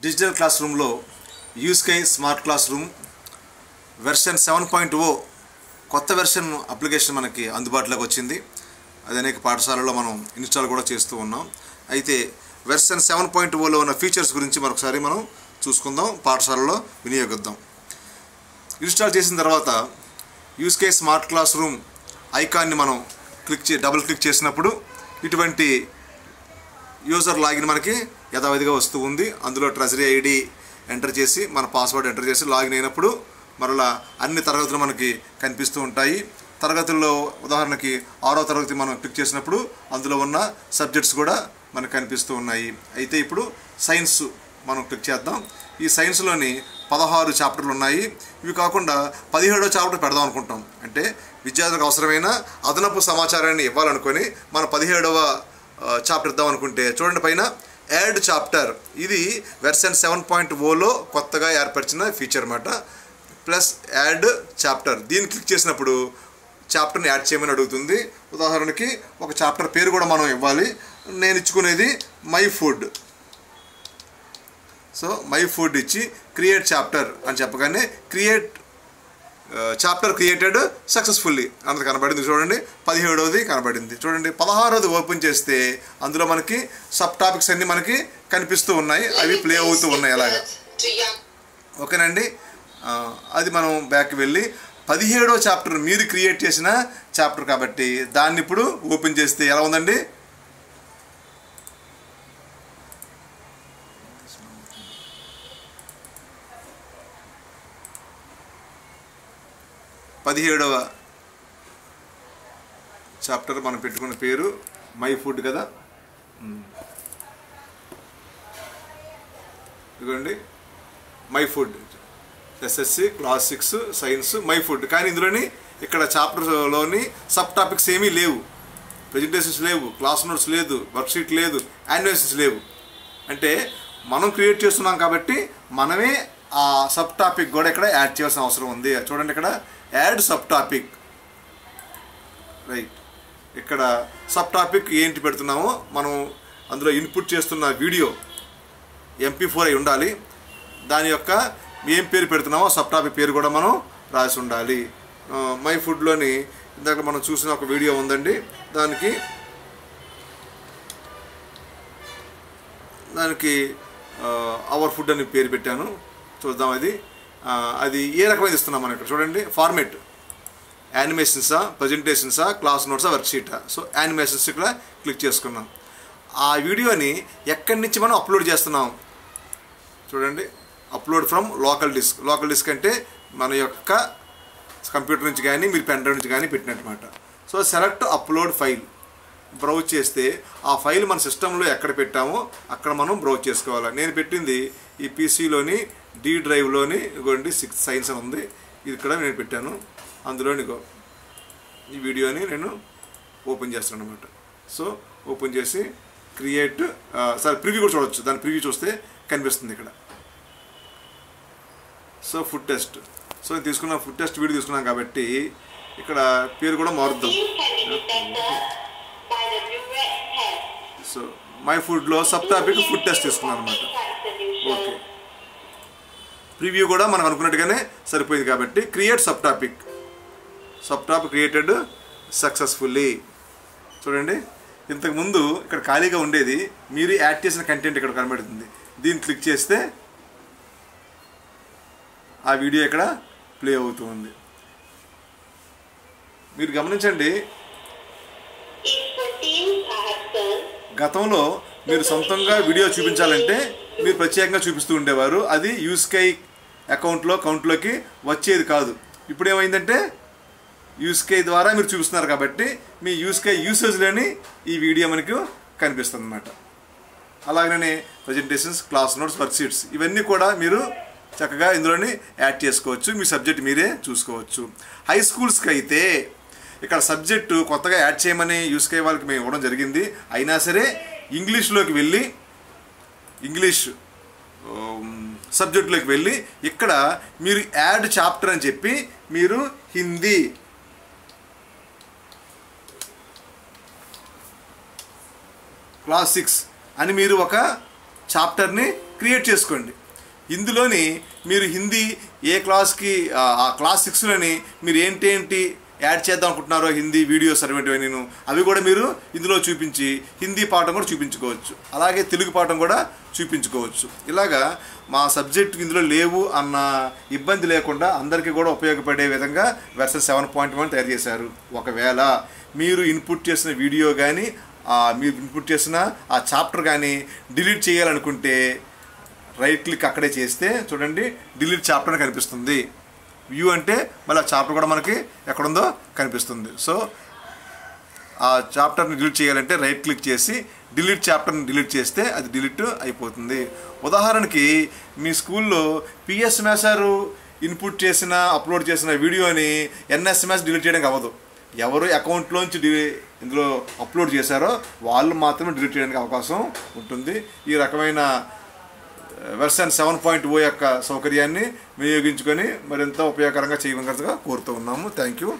Digital class రూమ్లో యూస్కై smart class room version 7.0 కొత్త version application మనకి అందుబాటులోకి వచ్చింది. అది అనేక పాఠశాలల్లో మనం ఇన్స్టాల్ కూడా చేస్తూ ఉన్నాం. అయితే వెర్షన్ 7.0లో ఉన్న ఫీచర్స్ గురించి మరొకసారి మనం చూసుకుందాం, పాఠశాలలో వినియోగిద్దాం. ఇన్స్టాల్ చేసిన తర్వాత యూస్కై స్మార్ట్ క్లాస్ రూమ్ ఐకాన్ని మనం డబుల్ క్లిక్ చేసినప్పుడు ఇటువంటి యూజర్ లాగిన్ మనకి యథావిధిగా వస్తూ ఉంది. అందులో ట్రెజరీ ఐడి ఎంటర్ చేసి మన పాస్వర్డ్ ఎంటర్ చేసి లాగిన్ అయినప్పుడు మరలా అన్ని తరగతులు మనకి కనిపిస్తూ ఉంటాయి. తరగతుల్లో ఉదాహరణకి 6వ తరగతి మనం క్లిక్ చేసినప్పుడు అందులో ఉన్న సబ్జెక్ట్స్ కూడా మనకు కనిపిస్తూ ఉన్నాయి. అయితే ఇప్పుడు సైన్స్ మనం క్లిక్ చేద్దాం. ఈ సైన్స్లోని 16 చాప్టర్లు ఉన్నాయి. ఇవి కాకుండా 17వ చాప్టర్ పెడదాం అనుకుంటాం. అంటే విద్యార్థులకు అవసరమైన అదనపు సమాచారాన్ని ఇవ్వాలనుకొని మనం 17వ చాప్టర్ ఇద్దాం అనుకుంటే చూడండి పైన యాడ్ చాప్టర్. ఇది వెర్షన్ 7.0లో కొత్తగా ఏర్పరిచిన ఫీచర్ అన్నమాట. ప్లస్ యాడ్ చాప్టర్, దీన్ని క్లిక్ చేసినప్పుడు చాప్టర్ని యాడ్ చేయమని అడుగుతుంది. ఉదాహరణకి ఒక చాప్టర్ పేరు కూడా మనం ఇవ్వాలి. నేను ఇచ్చుకునేది my food. So my food ఇచ్చి క్రియేట్ చాప్టర్ అని చెప్పగానే క్రియేట్ చాప్టర్ క్రియేటెడ్ సక్సెస్ఫుల్లీ అన్నది కనబడింది. చూడండి 17వది కనబడింది. చూడండి 16వది ఓపెన్ చేస్తే అందులో మనకి సబ్ టాపిక్స్ అన్నీ మనకి కనిపిస్తూ ఉన్నాయి. అవి ప్లే అవుతూ ఉన్నాయి అలాగా. ఓకేనండి. అది మనం బ్యాక్ వెళ్ళి 17వ చాప్టర్ మీరు క్రియేట్ చేసిన చాప్టర్ కాబట్టి దాన్ని ఇప్పుడు ఓపెన్ చేస్తే ఎలా ఉందండి? పదిహేడవ చాప్టర్ మనం పెట్టుకున్న పేరు మై ఫుడ్ కదా. ఇదిగోండి my food, SSC class 6 science my food. కానీ ఇందులోని ఇక్కడ చాప్టర్లోని సబ్ టాపిక్స్ ఏమీ లేవు. ప్రెజెంటేషన్స్ లేవు, క్లాస్ నోట్స్ లేదు, వర్క్షీట్ లేదు, యానిమేషన్స్ లేవు. అంటే మనం క్రియేట్ చేస్తున్నాం కాబట్టి మనమే ఆ సబ్ టాపిక్ కూడా ఇక్కడ యాడ్ చేయాల్సిన అవసరం ఉంది. చూడండి ఇక్కడ యాడ్ సబ్ టాపిక్. రైట్, ఇక్కడ సబ్ టాపిక్ ఏంటి పెడుతున్నామో మనం అందులో ఇన్పుట్ చేస్తున్న వీడియో MP4 అయి ఉండాలి. దాని యొక్క ఏం పేరు పెడుతున్నామో సబ్ టాపిక్ పేరు కూడా మనం రాసి ఉండాలి. మై ఫుడ్లోని ఇందాక మనం చూసిన ఒక వీడియో ఉందండి. దానికి అవర్ ఫుడ్ అని పేరు పెట్టాను. చూద్దాం అది ఏ రకమైనది ఇస్తున్నాం మనం ఇక్కడ. చూడండి ఫార్మేట్ యానిమేషన్సా, ప్రజెంటేషన్సా, క్లాస్ నోట్సా, వర్క్షీటా. సో యానిమేషన్స్ ఇక్కడ క్లిక్ చేసుకున్నాం. ఆ వీడియోని ఎక్కడి నుంచి మనం అప్లోడ్ చేస్తున్నాం చూడండి. Upload from local disc. Local disc అంటే మన యొక్క కంప్యూటర్ నుంచి కానీ మీరు పెన్ డ్రైవ్ నుంచి కానీ పెట్టినట్టుమాట. So select upload file. Browse చేస్తే ఆ ఫైల్ మన సిస్టంలో ఎక్కడ పెట్టామో అక్కడ మనం బ్రౌజ్ చేసుకోవాలి. నేను పెట్టింది ఈ పీసీలోని D డ్రైవ్లోని ఇగోండి 6 సైన్స్ అని ఉంది. ఇది ఇక్కడ నేను పెట్టాను. అందులోని ఈ వీడియోని నేను ఓపెన్ చేస్తాను అనమాట. సో ఓపెన్ చేసి క్రియేట్ ప్రివ్యూ కూడా చూడవచ్చు. దాని ప్రివ్యూ చూస్తే కనిపిస్తుంది ఇక్కడ. So food test. సో తీసుకున్న ఫుడ్ టెస్ట్ వీడియో తీసుకున్నాం కాబట్టి ఇక్కడ పేరు కూడా మారుద్దాం. సో మై ఫుడ్లో సబ్ టాపిక్ ఫుడ్ టెస్ట్ తీసుకున్నాను అనమాట. ఓకే, ప్రివ్యూ కూడా మనకు అనుకున్నట్టుగానే సరిపోయింది కాబట్టి create sub topic. Sub topic created successfully. చూడండి ఇంతకుముందు ఇక్కడ ఖాళీగా ఉండేది, మీరు యాడ్ చేసిన కంటెంట్ ఇక్కడ కనబడుతుంది. దీన్ని క్లిక్ చేస్తే ఆ వీడియో ఇక్కడ ప్లే అవుతూ ఉంది. మీరు గమనించండి, గతంలో మీరు సొంతంగా వీడియో చూపించాలంటే మీరు ప్రత్యేకంగా చూపిస్తూ ఉండేవారు. అది యూస్కై కౌంట్లోకి వచ్చేది కాదు. ఇప్పుడు ఏమైందంటే యూస్కై ద్వారా మీరు చూపిస్తున్నారు కాబట్టి మీ యూస్కై యూసేజ్లోని ఈ వీడియో మనకు కనిపిస్తుంది అన్నమాట. అలాగనే ప్రజెంటేషన్స్, క్లాస్ నోట్స్, వర్క్షీట్స్ ఇవన్నీ కూడా మీరు చక్కగా ఇందులోని యాడ్ చేసుకోవచ్చు. మీ సబ్జెక్ట్ మీరే చూసుకోవచ్చు. హై స్కూల్స్కి అయితే ఇక్కడ సబ్జెక్టు కొత్తగా యాడ్ చేయమని యూస్కై వాళ్ళకి మేము ఇవ్వడం జరిగింది. అయినా సరే ఇంగ్లీష్లోకి వెళ్ళి ఇంగ్లీష్ సబ్జెక్టులోకి వెళ్ళి ఇక్కడ మీరు యాడ్ చాప్టర్ అని చెప్పి మీరు హిందీ క్లాస్ 6 అని మీరు ఒక చాప్టర్ని క్రియేట్ చేసుకోండి. ఇందులోని మీరు హిందీ ఏ క్లాస్కి ఆ క్లాస్ 6లోని మీరు ఏంటి యాడ్ చేద్దాం అనుకుంటున్నారో హిందీ వీడియోస్ అనేటివి నేను అవి కూడా మీరు ఇందులో చూపించి హిందీ పాఠం కూడా చూపించుకోవచ్చు, అలాగే తెలుగు పాఠం కూడా చూపించుకోవచ్చు. ఇలాగా మా సబ్జెక్ట్ ఇందులో లేవు అన్న ఇబ్బంది లేకుండా అందరికీ కూడా ఉపయోగపడే విధంగా వెర్షన్ 7.1 తయారు చేశారు. ఒకవేళ మీరు ఇన్పుట్ చేసిన వీడియో కానీ మీరు ఇన్పుట్ చేసిన ఆ చాప్టర్ కానీ డిలీట్ చేయాలనుకుంటే రైట్ క్లిక్ అక్కడే చేస్తే చూడండి డిలీట్ చాప్టర్ అని కనిపిస్తుంది. వ్యూ అంటే మళ్ళీ ఆ చాప్టర్ కూడా మనకి ఎక్కడుందో కనిపిస్తుంది. సో ఆ చాప్టర్ని డిలీట్ చేయాలంటే రైట్ క్లిక్ చేసి డిలీట్ చాప్టర్ని డిలీట్ చేస్తే అది డిలీట్ అయిపోతుంది. ఉదాహరణకి మీ స్కూల్లో పిఎస్ మేసారు ఇన్పుట్ చేసిన అప్లోడ్ చేసిన వీడియోని ఎన్ఎస్ఎంఎస్ డిలీట్ చేయడానికి అవ్వదు. ఎవరు అకౌంట్లోంచి ఇందులో అప్లోడ్ చేశారో వాళ్ళు మాత్రమే డిలీట్ చేయడానికి అవకాశం ఉంటుంది. ఈ రకమైన వెర్షన్ 7.0 యొక్క సౌకర్యాన్ని వినియోగించుకొని మరింత ఉపయోగకరంగా చేయగలగా కోరుతూ ఉన్నాము. Thank you.